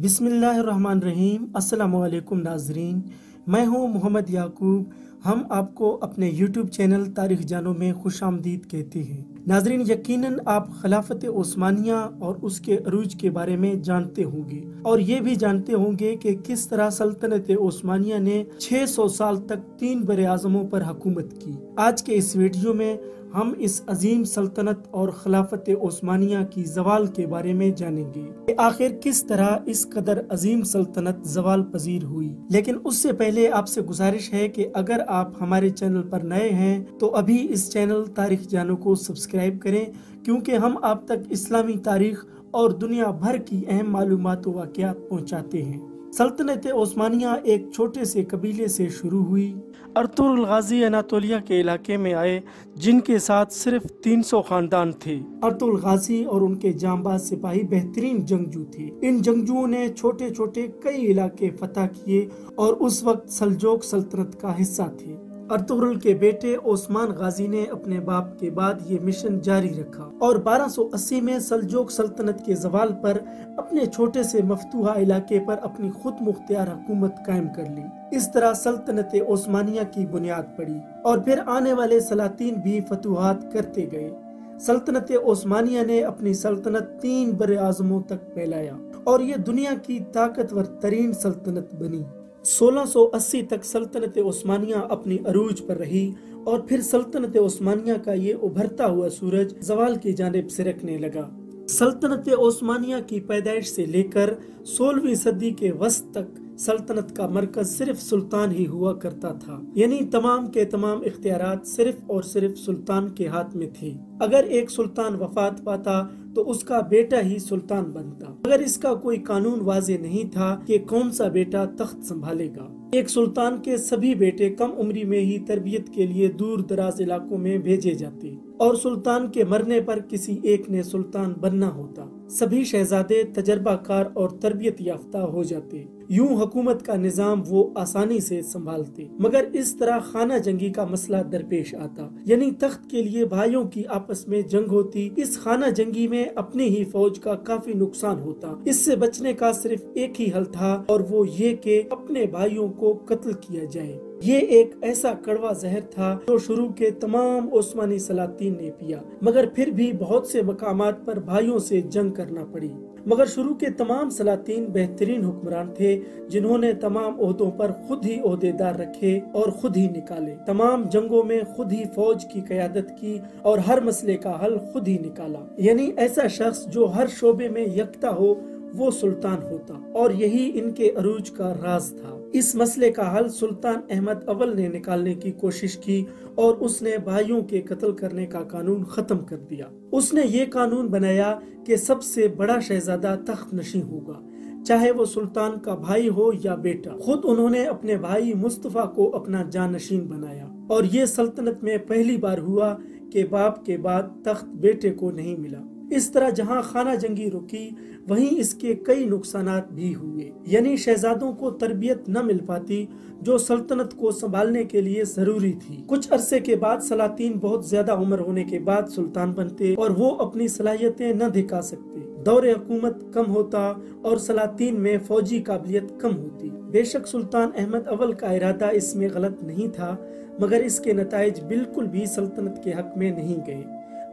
बिस्मिल्लाहिर्रहमानिर्रहीम। अस्सलाम वालेकुम नाजरीन, मैं हूं मोहम्मद याकूब। हम आपको अपने यूट्यूब चैनल तारीख जानो में खुशामदीद कहते हैं। नाजरीन, यकीनन आप खिलाफत ओस्मानिया और उसके अरूज के बारे में जानते होंगे और ये भी जानते होंगे कि किस तरह सल्तनत ओस्मानिया ने 600 साल तक 3 बरे आज़मों पर हुकूमत की। आज के इस वीडियो में हम इस अजीम सल्तनत और खिलाफत ओस्मानिया की जवाल के बारे में जानेंगे कि आखिर किस तरह इस कदर अजीम सल्तनत जवाल पजीर हुई। लेकिन उससे पहले आपसे गुजारिश है कि अगर आप हमारे चैनल पर नए हैं तो अभी इस चैनल तारीख जानो को सब्सक्राइब करें, क्योंकि हम आप तक इस्लामी तारीख और दुनिया भर की अहम मालूमात व वाक़यात पहुँचाते हैं। सल्तनत ओस्मानिया एक छोटे से कबीले से शुरू हुई। अर्तुगरुल गाजी अनातोलिया के इलाके में आए, जिनके साथ सिर्फ 300 खानदान थे। अर्तुगरुल गाजी और उनके जांबाज सिपाही बेहतरीन जंगजू थे। इन जंगजुओं ने छोटे छोटे कई इलाके फतह किए और उस वक्त सल्जोक सल्तनत का हिस्सा थे। अर्तुगरुल के बेटे ओस्मान गाजी ने अपने बाप के बाद ये मिशन जारी रखा और 1280 में सल्जोक सल्तनत के जवाल पर अपने छोटे से मफतूहा इलाके पर अपनी खुद मुख्तियार हुकूमत कायम कर ली। इस तरह सल्तनत ओस्मानिया की बुनियाद पड़ी और फिर आने वाले सलातीन भी फतूहात करते गए। सल्तनत ओस्मानिया ने अपनी सल्तनत 3 बरे आज़मों तक फैलाया और ये दुनिया की ताकतवर तरीन सल्तनत बनी। 1680 तक सल्तनत ओस्मानिया अपनी अरूज पर रही और फिर सल्तनत ओस्मानिया का ये उभरता हुआ सूरज जवाल की जानिब सिरकने लगा। सल्तनत ओस्मानिया की पैदाइश से लेकर 16वीं सदी के वस्त तक सल्तनत का मरकज सिर्फ सुल्तान ही हुआ करता था, यानी तमाम के तमाम इख्तियारात सिर्फ और सिर्फ सुल्तान के हाथ में थे। अगर एक सुल्तान वफात पाता तो उसका बेटा ही सुल्तान बनता, मगर इसका कोई कानून वाजे नहीं था कि कौन सा बेटा तख्त संभालेगा। एक सुल्तान के सभी बेटे कम उम्री में ही तरबियत के लिए दूर दराज इलाकों में भेजे जाते और सुल्तान के मरने पर किसी एक ने सुल्तान बनना होता। सभी शहजादे तजर्बाकार और तरबियत याफ्ता हो जाते। यूं हुकूमत का निजाम वो आसानी से संभालते, मगर इस तरह खाना जंगी का मसला दरपेश आता, यानी तख्त के लिए भाइयों की आपस में जंग होती। इस खाना जंगी में अपनी ही फौज का काफी नुकसान होता। इससे बचने का सिर्फ एक ही हल था और वो ये कि अपने भाइयों को कत्ल किया जाए। ये एक ऐसा कड़वा जहर था जो शुरू के तमाम ओस्मानी सलातीन ने पिया, मगर फिर भी बहुत से मकामात पर भाइयों से जंग करना पड़ी। मगर शुरू के तमाम सलातीन बेहतरीन हुक्मरान थे, जिन्होंने तमाम ओहदों पर खुद ही ओहदेदार रखे और खुद ही निकाले। तमाम जंगों में खुद ही फौज की क़यादत की और हर मसले का हल खुद ही निकाला। यानी ऐसा शख्स जो हर शोबे में यकता हो वो सुल्तान होता, और यही इनके अरूज का राज था। इस मसले का हल सुल्तान अहमद अव्वल ने निकालने की कोशिश की और उसने भाइयों के कत्ल करने का कानून खत्म कर दिया। उसने ये कानून बनाया कि सबसे बड़ा शहजादा तख्त नशीं होगा, चाहे वो सुल्तान का भाई हो या बेटा। खुद उन्होंने अपने भाई मुस्तफा को अपना जानशीन बनाया और ये सल्तनत में पहली बार हुआ कि बाप के बाद तख्त बेटे को नहीं मिला। इस तरह जहां खाना जंगी रुकी, वहीं इसके कई नुकसानात भी हुए, यानी शहजादों को तरबियत न मिल पाती जो सल्तनत को संभालने के लिए जरूरी थी। कुछ अरसे के बाद सलातीन बहुत ज्यादा उम्र होने के बाद सुल्तान बनते और वो अपनी सलाहियतें न दिखा सकते। दौरे हुकूमत कम होता और सलातीन में फौजी काबिलियत कम होती। बेशक सुल्तान अहमद अव्वल का इरादा इसमें गलत नहीं था, मगर इसके नताइज बिल्कुल भी सल्तनत के हक में नहीं गए।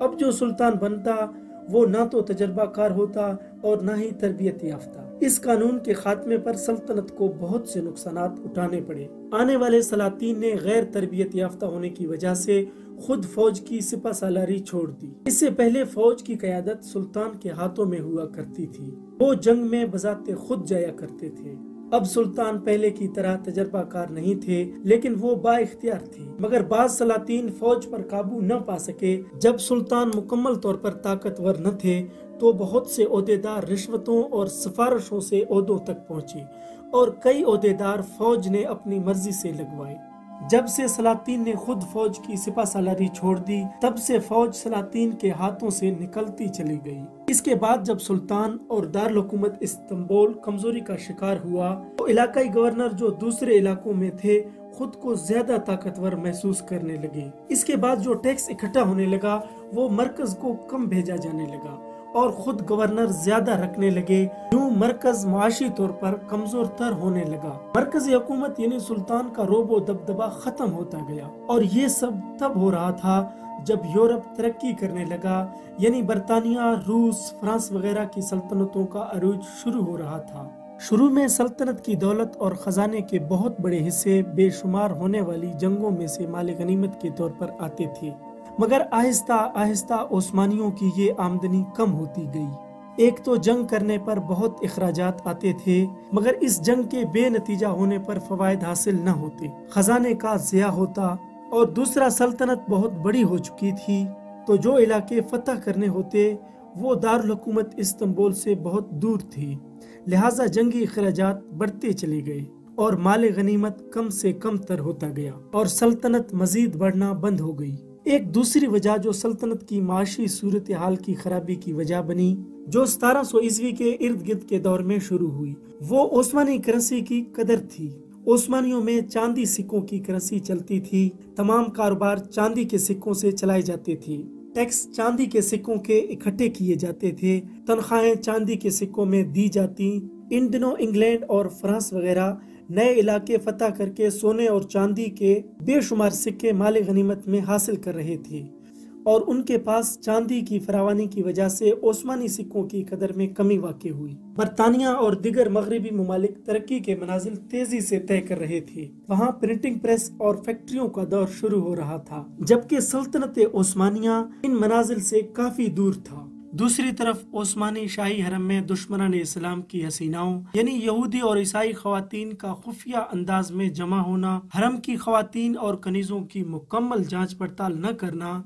अब जो सुल्तान बनता वो ना तो तजर्बाकार होता और ना ही तरबियत याफ्ता। इस कानून के खात्मे पर सल्तनत को बहुत से नुकसानात उठाने पड़े। आने वाले सलातीन ने गैर तरबियत याफ्ता होने की वजह से खुद फौज की सिपा सालारी छोड़ दी। इससे पहले फौज की क़यादत सुल्तान के हाथों में हुआ करती थी। वो जंग में बजाते खुद जाया करते थे। अब सुल्तान पहले की तरह तजर्बाकार नहीं थे, लेकिन वो बाइख्तियार थे। मगर बाज सलातीन फौज पर काबू न पा सके। जब सुल्तान मुकम्मल तौर पर ताकतवर न थे तो बहुत से ओहदेदार रिश्वतों और सिफारिशों से ओहदों तक पहुँचे और कई ओहदेदार फौज ने अपनी मर्जी से लगवाए। जब से सलातीन ने खुद फौज की सिपा सालारी छोड़ दी, तब से फौज सलातीन के हाथों से निकलती चली गई। इसके बाद जब सुल्तान और दारुल हुकूमत इस्तांबुल कमजोरी का शिकार हुआ तो इलाकाई गवर्नर जो दूसरे इलाकों में थे खुद को ज्यादा ताकतवर महसूस करने लगे। इसके बाद जो टैक्स इकट्ठा होने लगा वो मरकज को कम भेजा जाने लगा اور خود گورنر زیادہ رکھنے لگے، یوں مرکز معاشی طور پر کمزور تر ہونے لگا۔ مرکزی حکومت یعنی سلطان کا رعب و دبدبہ ختم ہوتا گیا، اور یہ سب تب ہو رہا تھا جب یورپ ترقی کرنے لگا، یعنی برطانیہ، روس، فرانس وغیرہ کی سلطنتوں کا عروج شروع ہو رہا تھا۔ شروع میں سلطنت کی دولت اور خزانے کے بہت بڑے حصے بے شمار ہونے والی جنگوں میں سے مال غنیمت کے طور پر آتے تھے، مگر آہستہ آہستہ عثمانیوں کی یہ آمدنی کم ہوتی گئی۔ ایک تو جنگ کرنے پر بہت اخراجات آتے تھے، مگر اس جنگ کے بے نتیجہ ہونے پر فوائد حاصل نہ ہوتے، خزانے کا ضیاع ہوتا، اور دوسرا سلطنت بہت بڑی ہو چکی تھی، تو جو علاقے فتح کرنے ہوتے وہ دارالحکومت استنبول سے بہت دور تھی، لہٰذا جنگی اخراجات بڑھتے چلے گئے اور مال غنیمت کم سے کم تر ہوتا گیا، اور سلطنت مزید بڑھنا بند ہو گئی۔ ایک دوسری وجہ جو سلطنت کی معاشی صورتحال کی خرابی کی وجہ بنی، جو 1700 عیسوی کے ارد گرد کے دور میں شروع ہوئی، وہ عثمانی کرنسی کی قدر تھی۔ عثمانیوں میں چاندی سکوں کی کرنسی چلتی تھی، تمام کاروبار چاندی کے سکوں سے چلائے جاتے تھے، ٹیکس چاندی کے سکوں کے اکٹھے کیے جاتے تھے، تنخواہیں چاندی کے سکوں میں دی جاتی۔ ان دنوں انگلینڈ اور فرانس وغیرہ نئے علاقے فتح کر کے سونے اور چاندی کے بے شمار سکے مال غنیمت میں حاصل کر رہے تھے، اور ان کے پاس چاندی کی فراوانی کی وجہ سے عثمانی سکوں کی قدر میں کمی واقع ہوئی۔ برطانیہ اور دیگر مغربی ممالک ترقی کے منازل تیزی سے طے کر رہے تھے، وہاں پرنٹنگ پریس اور فیکٹریوں کا دور شروع ہو رہا تھا، جبکہ سلطنت عثمانیہ ان منازل سے کافی دور تھا۔ دوسری طرف عثمانی شاہی حرم میں دشمنان اسلام کی حسیناؤں یعنی یہودی اور عیسائی خواتین کا خفیہ انداز میں جمع ہونا، حرم کی خواتین اور کنیزوں کی مکمل جانچ پڑتال نہ کرنا،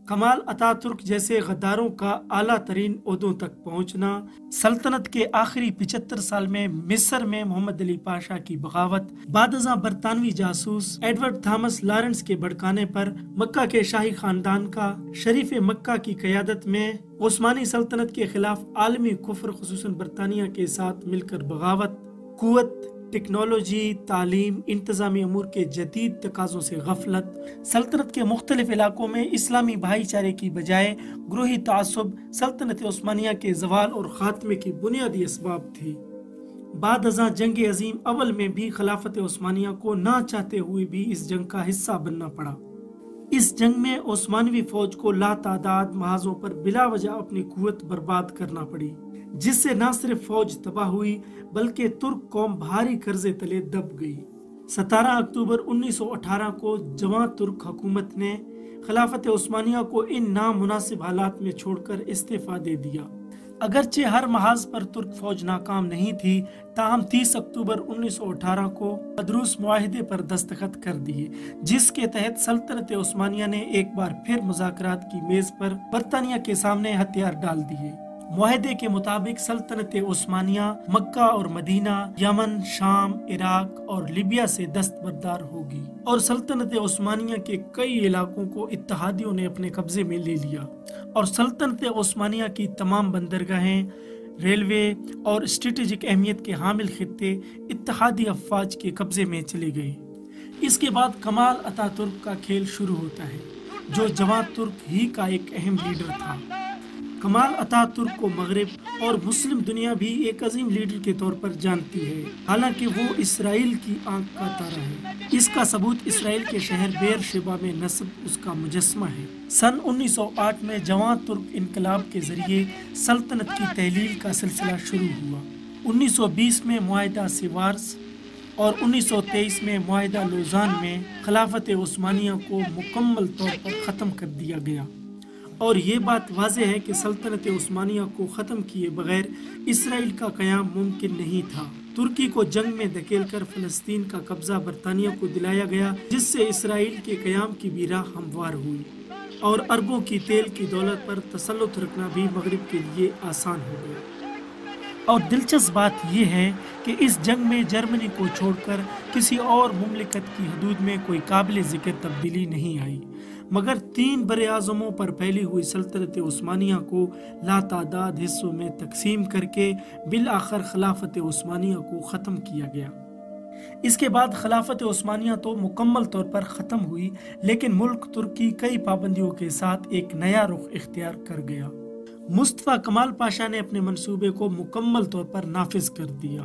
کمال اتا ترک جیسے غداروں کا اعلیٰ ترین عہدوں تک پہنچنا، سلطنت کے آخری 75 سال میں مصر میں محمد علی پاشا کی بغاوت، بعد ازاں برطانوی جاسوس ایڈورڈ تھامس لارنس کے بھڑکانے پر مکہ کے شاہی خاندان کا شریف مکہ کی قیادت میں عثمانی سلطنت کے خلاف عالمی کفر خصوصاً برطانیہ کے ساتھ مل کر بغاوت، قوت، ٹیکنالوجی، تعلیم، انتظامی امور کے جدید تقاضوں سے غفلت، سلطنت کے مختلف علاقوں میں اسلامی بھائی چارے کی بجائے گروہی تعصب سلطنت عثمانیہ کے زوال اور خاتمے کی بنیادی اسباب تھی۔ بعد ازاں جنگ عظیم اول میں بھی خلافت عثمانیہ کو نہ چاہتے ہوئے بھی اس جنگ کا حصہ بننا پڑا۔ اس جنگ میں عثمانوی فوج کو لاتعداد محاذوں پر بلا وجہ اپنی قوت برباد کرنا پڑی، جس سے نہ صرف فوج تباہ ہوئی بلکہ ترک قوم بھاری قرضے تلے دب گئی۔ 17 اکتوبر 1918 کو جوان ترک حکومت نے خلافت عثمانیہ کو ان نامناسب حالات میں چھوڑ کر استعفیٰ دے دیا۔ اگرچہ ہر محاذ پر ترک فوج ناکام نہیں تھی، تاہم 30 اکتوبر 1918 کو مدروس معاہدے پر دستخط کر دیے، جس کے تحت سلطنت عثمانیہ نے ایک بار پھر مذاکرات کی میز پر برطانیہ کے سامنے ہتھیار ڈال دیے۔ معاہدے کے مطابق سلطنت عثمانیہ مکہ اور مدینہ، یمن، شام، عراق اور لیبیا سے دستبردار ہوگی، اور سلطنت عثمانیہ کے کئی علاقوں کو اتحادیوں نے اپنے قبضے میں لے لیا، اور سلطنت عثمانیہ کی تمام بندرگاہیں، ریلوے اور اسٹریٹجک اہمیت کے حامل خطے اتحادی افواج کے قبضے میں چلے گئے۔ اس کے بعد کمال اتا ترک کا کھیل شروع ہوتا ہے، جو جوان ترک ہی کا ایک اہم لیڈر تھا۔ کمال اتا ترک کو مغرب اور مسلم دنیا بھی ایک عظیم لیڈر کے طور پر جانتی ہے، حالانکہ وہ اسرائیل کی آنکھ کا تارا ہے۔ اس کا ثبوت اسرائیل کے شہر بیر شیبا میں نصب اس کا مجسمہ ہے۔ سن 1908 میں جوان ترک انقلاب کے ذریعے سلطنت کی تحلیل کا سلسلہ شروع ہوا۔ 1920 میں معاہدہ سیوارس اور 1923 میں معاہدہ لوزان میں خلافت عثمانیہ کو مکمل طور پر ختم کر دیا گیا، اور یہ بات واضح ہے کہ سلطنت عثمانیہ کو ختم کیے بغیر اسرائیل کا قیام ممکن نہیں تھا۔ ترکی کو جنگ میں دھکیل کر فلسطین کا قبضہ برطانیہ کو دلایا گیا، جس سے اسرائیل کے قیام کی بھی راہ ہموار ہوئی، اور اربوں کی تیل کی دولت پر تسلط رکھنا بھی مغرب کے لیے آسان ہو گیا۔ اور دلچسپ بات یہ ہے کہ اس جنگ میں جرمنی کو چھوڑ کر کسی اور مملکت کی حدود میں کوئی قابل ذکر تبدیلی نہیں آئی، مگر 3 براعظموں پر پھیلی ہوئی سلطنت عثمانیہ کو لاتعداد حصوں میں تقسیم کر کے بالآخر خلافت عثمانیہ کو ختم کیا گیا۔ اس کے بعد خلافت عثمانیہ تو مکمل طور پر ختم ہوئی، لیکن ملک ترکی کئی پابندیوں کے ساتھ ایک نیا رخ اختیار کر گیا۔ मुस्तफ़ा कमाल पाशा ने अपने मंसूबे को मुकम्मल तौर पर नाफिज कर दिया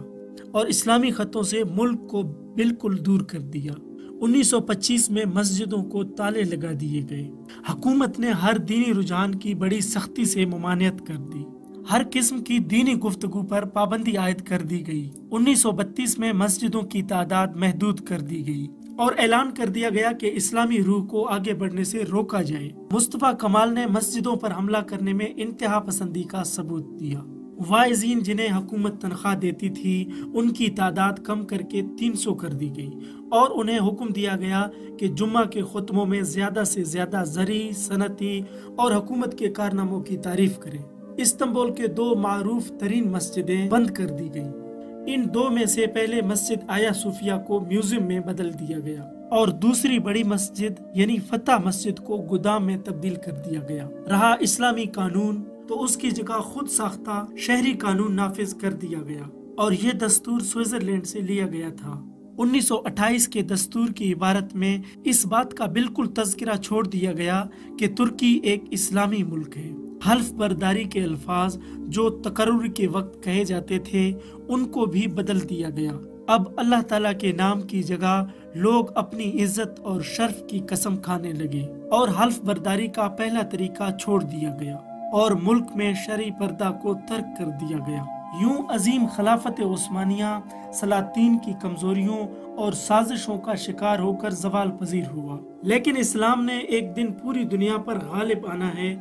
और इस्लामी खतों से मुल्क को बिल्कुल दूर कर दिया। 1925 में मस्जिदों को ताले लगा दिए गए। हुकूमत ने हर दीनी रुझान की बड़ी सख्ती से ममानियत कर दी। हर किस्म की दीनी गुफ्तगू पर पाबंदी आयद कर दी गई। 1932 में मस्जिदों की तादाद महदूद कर दी गई और ऐलान कर दिया गया कि इस्लामी रूह को आगे बढ़ने से रोका जाए। मुस्तफ़ा कमाल ने मस्जिदों पर हमला करने में इंतहा पसंदी का सबूत दिया। वाइज़ीन जिन्हें हुकूमत तनख्वाह देती थी उनकी तादाद कम करके 300 कर दी गई और उन्हें हुक्म दिया गया कि जुम्मा के खुतबों में ज़्यादा से ज़्यादा ज़री, सनती और हुकूमत के कारनामों की तारीफ करें। इस्तांबुल के 2 मारूफ तरीन मस्जिदें बंद कर दी गईं। इन 2 में से पहले मस्जिद आया सूफिया को म्यूजियम में बदल दिया गया और दूसरी बड़ी मस्जिद यानी फतह मस्जिद को गोदाम में तब्दील कर दिया गया। रहा इस्लामी कानून तो उसकी जगह खुद साख्ता शहरी कानून नाफिज कर दिया गया और ये दस्तूर स्विट्जरलैंड से लिया गया था। 1928 के दस्तूर की इबारत में इस बात का बिल्कुल तज़किरा छोड़ दिया गया कि तुर्की एक इस्लामी मुल्क है। हल्फ बर्दारी के अल्फाज जो तकर्रुर के वक्त कहे जाते थे उनको भी बदल दिया गया। अब अल्लाह ताला के नाम की जगह लोग अपनी इज्जत और शर्फ की कसम खाने लगे और हल्फ बर्दारी का पहला तरीका छोड़ दिया गया और मुल्क में शरई पर्दा को तर्क कर दिया गया। यूं अजीम खिलाफत उस्मानिया सलातीन की कमजोरियों और साजिशों का शिकार होकर जवाल पजीर हुआ, लेकिन इस्लाम ने एक दिन पूरी दुनिया पर गालिब आना है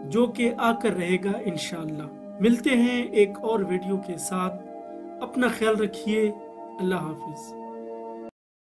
जो कि आकर रहेगा इंशाअल्लाह। मिलते हैं एक और वीडियो के साथ। अपना ख्याल रखिए। अल्लाह हाफिज।